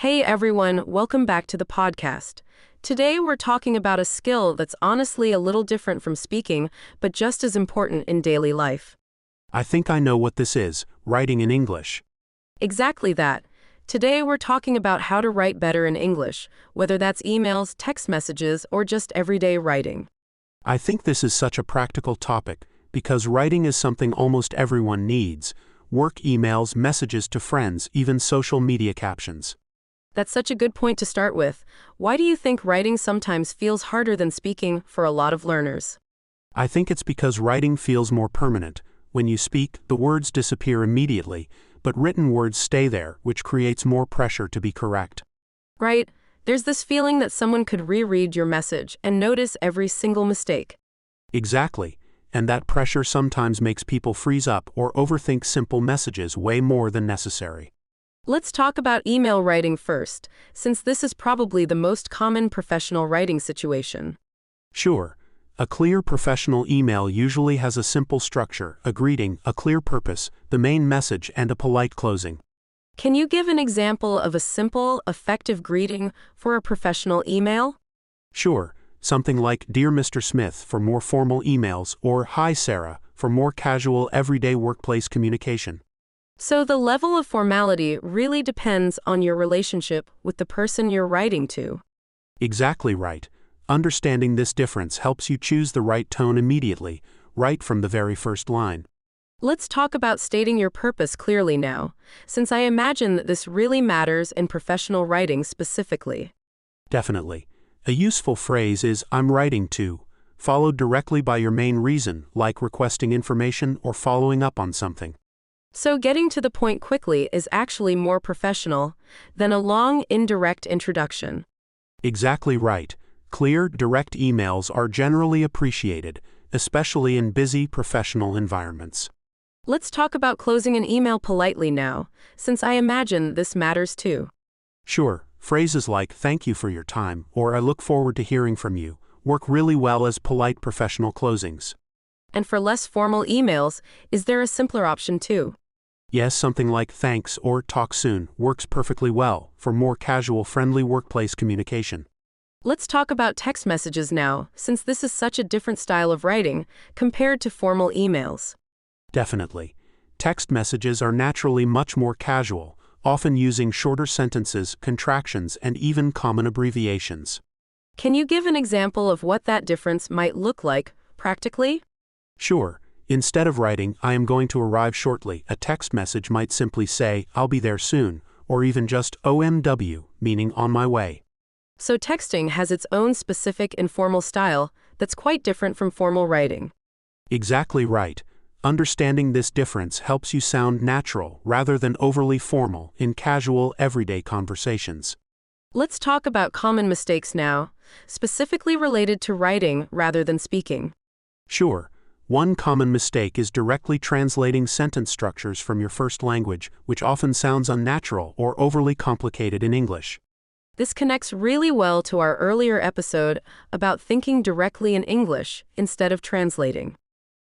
Hey everyone, welcome back to the podcast. Today we're talking about a skill that's honestly a little different from speaking, but just as important in daily life. I think I know what this is, writing in English. Exactly that. Today we're talking about how to write better in English, whether that's emails, text messages, or just everyday writing. I think this is such a practical topic, because writing is something almost everyone needs. Work emails, messages to friends, even social media captions. That's such a good point to start with. Why do you think writing sometimes feels harder than speaking for a lot of learners? I think it's because writing feels more permanent. When you speak, the words disappear immediately, but written words stay there, which creates more pressure to be correct. Right? There's this feeling that someone could reread your message and notice every single mistake. Exactly, and that pressure sometimes makes people freeze up or overthink simple messages way more than necessary. Let's talk about email writing first, since this is probably the most common professional writing situation. Sure. A clear professional email usually has a simple structure, a greeting, a clear purpose, the main message, and a polite closing. Can you give an example of a simple, effective greeting for a professional email? Sure, something like Dear Mr. Smith for more formal emails or Hi Sarah for more casual everyday workplace communication. So the level of formality really depends on your relationship with the person you're writing to. Exactly right. Understanding this difference helps you choose the right tone immediately, right from the very first line. Let's talk about stating your purpose clearly now, since I imagine that this really matters in professional writing specifically. Definitely. A useful phrase is I'm writing to, followed directly by your main reason, like requesting information or following up on something. So getting to the point quickly is actually more professional than a long, indirect introduction. Exactly right. Clear, direct emails are generally appreciated, especially in busy professional environments. Let's talk about closing an email politely now, since I imagine this matters too. Sure, phrases like thank you for your time or I look forward to hearing from you work really well as polite professional closings. And for less formal emails, is there a simpler option too? Yes, something like thanks or talk soon works perfectly well for more casual, friendly workplace communication. Let's talk about text messages now, since this is such a different style of writing compared to formal emails. Definitely. Text messages are naturally much more casual, often using shorter sentences, contractions, and even common abbreviations. Can you give an example of what that difference might look like, practically? Sure. Instead of writing, I am going to arrive shortly, a text message might simply say, I'll be there soon, or even just OMW, meaning on my way. So texting has its own specific informal style that's quite different from formal writing. Exactly right. Understanding this difference helps you sound natural rather than overly formal in casual, everyday conversations. Let's talk about common mistakes now, specifically related to writing rather than speaking. Sure. One common mistake is directly translating sentence structures from your first language, which often sounds unnatural or overly complicated in English. This connects really well to our earlier episode about thinking directly in English instead of translating.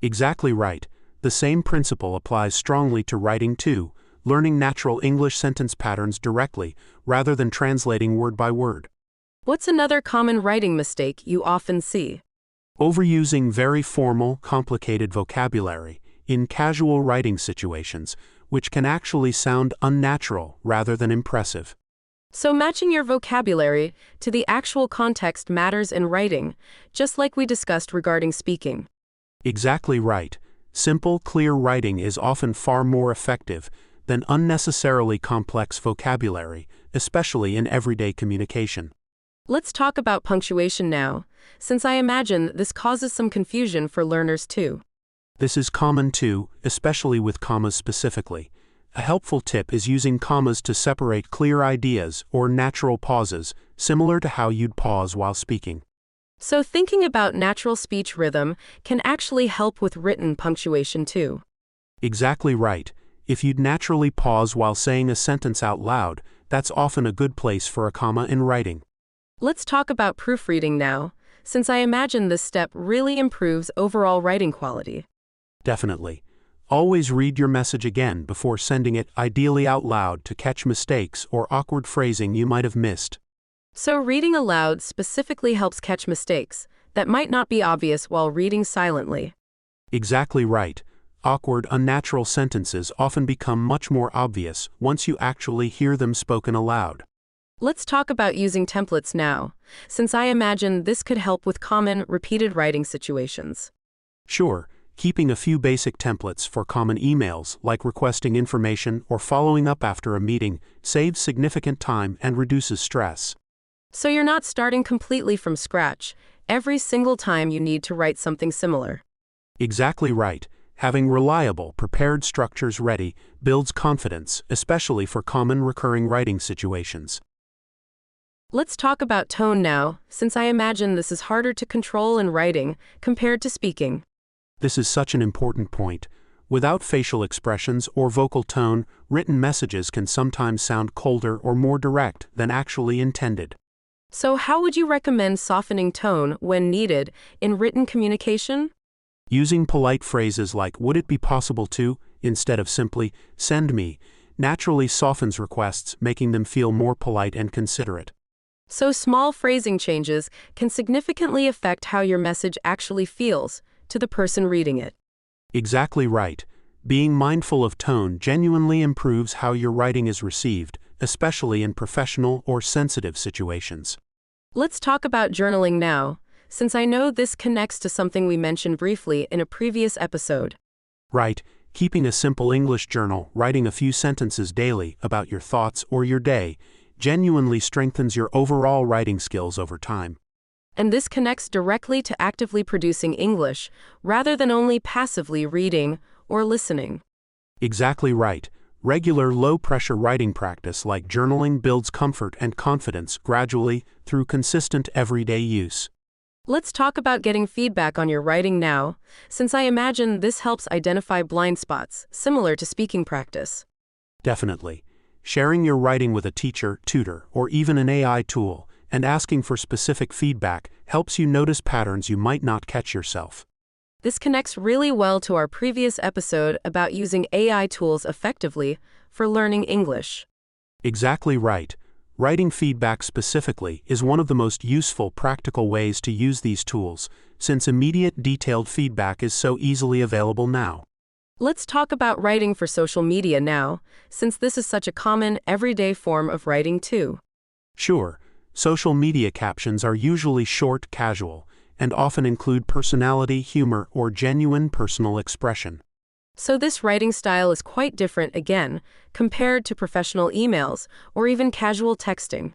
Exactly right. The same principle applies strongly to writing too, learning natural English sentence patterns directly rather than translating word by word. What's another common writing mistake you often see? Overusing very formal, complicated vocabulary in casual writing situations, which can actually sound unnatural rather than impressive. So matching your vocabulary to the actual context matters in writing, just like we discussed regarding speaking. Exactly right. Simple, clear writing is often far more effective than unnecessarily complex vocabulary, especially in everyday communication. Let's talk about punctuation now, since I imagine this causes some confusion for learners too. This is common too, especially with commas specifically. A helpful tip is using commas to separate clear ideas or natural pauses, similar to how you'd pause while speaking. So thinking about natural speech rhythm can actually help with written punctuation too. Exactly right. If you'd naturally pause while saying a sentence out loud, that's often a good place for a comma in writing. Let's talk about proofreading now, since I imagine this step really improves overall writing quality. Definitely. Always read your message again before sending it, ideally out loud, to catch mistakes or awkward phrasing you might have missed. So reading aloud specifically helps catch mistakes that might not be obvious while reading silently. Exactly right. Awkward, unnatural sentences often become much more obvious once you actually hear them spoken aloud. Let's talk about using templates now, since I imagine this could help with common, repeated writing situations. Sure, keeping a few basic templates for common emails, like requesting information or following up after a meeting, saves significant time and reduces stress. So you're not starting completely from scratch every single time you need to write something similar. Exactly right. Having reliable, prepared structures ready builds confidence, especially for common recurring writing situations. Let's talk about tone now, since I imagine this is harder to control in writing compared to speaking. This is such an important point. Without facial expressions or vocal tone, written messages can sometimes sound colder or more direct than actually intended. So how would you recommend softening tone when needed in written communication? Using polite phrases like "would it be possible to" instead of simply "send me" naturally softens requests, making them feel more polite and considerate. So small phrasing changes can significantly affect how your message actually feels to the person reading it. Exactly right. Being mindful of tone genuinely improves how your writing is received, especially in professional or sensitive situations. Let's talk about journaling now, since I know this connects to something we mentioned briefly in a previous episode. Right. Keeping a simple English journal, writing a few sentences daily about your thoughts or your day, genuinely strengthens your overall writing skills over time. And this connects directly to actively producing English, rather than only passively reading or listening. Exactly right. Regular low-pressure writing practice like journaling builds comfort and confidence gradually through consistent everyday use. Let's talk about getting feedback on your writing now, since I imagine this helps identify blind spots, similar to speaking practice. Definitely. Sharing your writing with a teacher, tutor, or even an AI tool, and asking for specific feedback helps you notice patterns you might not catch yourself. This connects really well to our previous episode about using AI tools effectively for learning English. Exactly right. Writing feedback specifically is one of the most useful practical ways to use these tools, since immediate detailed feedback is so easily available now. Let's talk about writing for social media now, since this is such a common, everyday form of writing too. Sure, social media captions are usually short, casual, and often include personality, humor, or genuine personal expression. So this writing style is quite different again, compared to professional emails or even casual texting.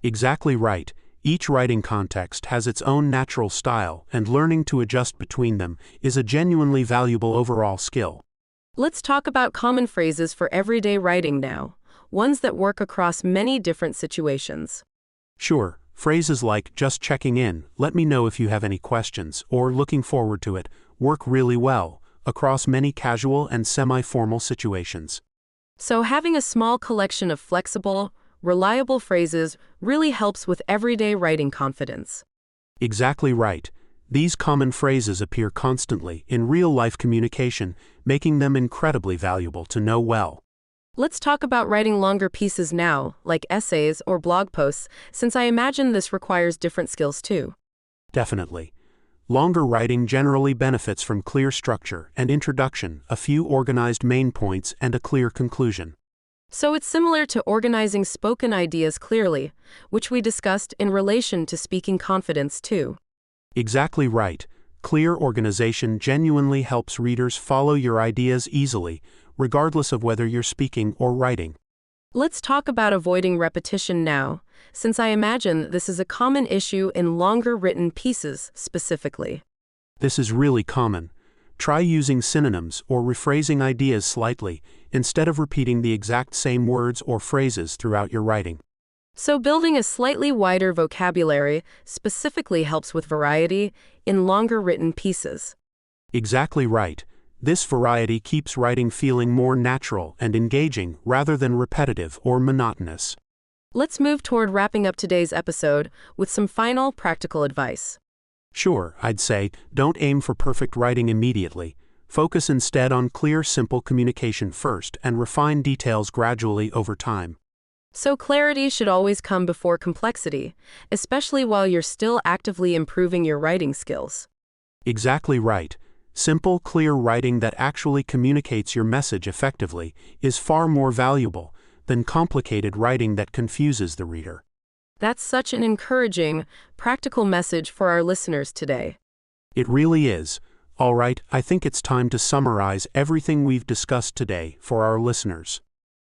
Exactly right. Each writing context has its own natural style, and learning to adjust between them is a genuinely valuable overall skill. Let's talk about common phrases for everyday writing now, ones that work across many different situations. Sure, phrases like "just checking in," "let me know if you have any questions," or "looking forward to it," work really well across many casual and semi-formal situations. So having a small collection of flexible, reliable phrases really helps with everyday writing confidence. Exactly right. These common phrases appear constantly in real-life communication, making them incredibly valuable to know well. Let's talk about writing longer pieces now, like essays or blog posts, since I imagine this requires different skills too. Definitely. Longer writing generally benefits from clear structure and introduction, a few organized main points, and a clear conclusion. So it's similar to organizing spoken ideas clearly, which we discussed in relation to speaking confidence too. Exactly right. Clear organization genuinely helps readers follow your ideas easily, regardless of whether you're speaking or writing. Let's talk about avoiding repetition now, since I imagine this is a common issue in longer written pieces specifically. This is really common. Try using synonyms or rephrasing ideas slightly, instead of repeating the exact same words or phrases throughout your writing. So building a slightly wider vocabulary specifically helps with variety in longer written pieces. Exactly right. This variety keeps writing feeling more natural and engaging rather than repetitive or monotonous. Let's move toward wrapping up today's episode with some final practical advice. Sure, I'd say, don't aim for perfect writing immediately. Focus instead on clear, simple communication first and refine details gradually over time. So clarity should always come before complexity, especially while you're still actively improving your writing skills. Exactly right. Simple, clear writing that actually communicates your message effectively is far more valuable than complicated writing that confuses the reader. That's such an encouraging, practical message for our listeners today. It really is. All right, I think it's time to summarize everything we've discussed today for our listeners.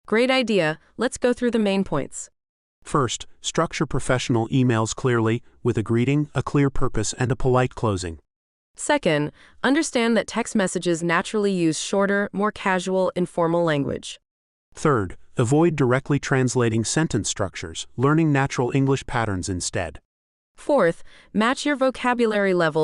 Great idea. Let's go through the main points. First, structure professional emails clearly, with a greeting, a clear purpose, and a polite closing. Second, understand that text messages naturally use shorter, more casual, informal language. Third, avoid directly translating sentence structures, learning natural English patterns instead. Fourth, match your vocabulary level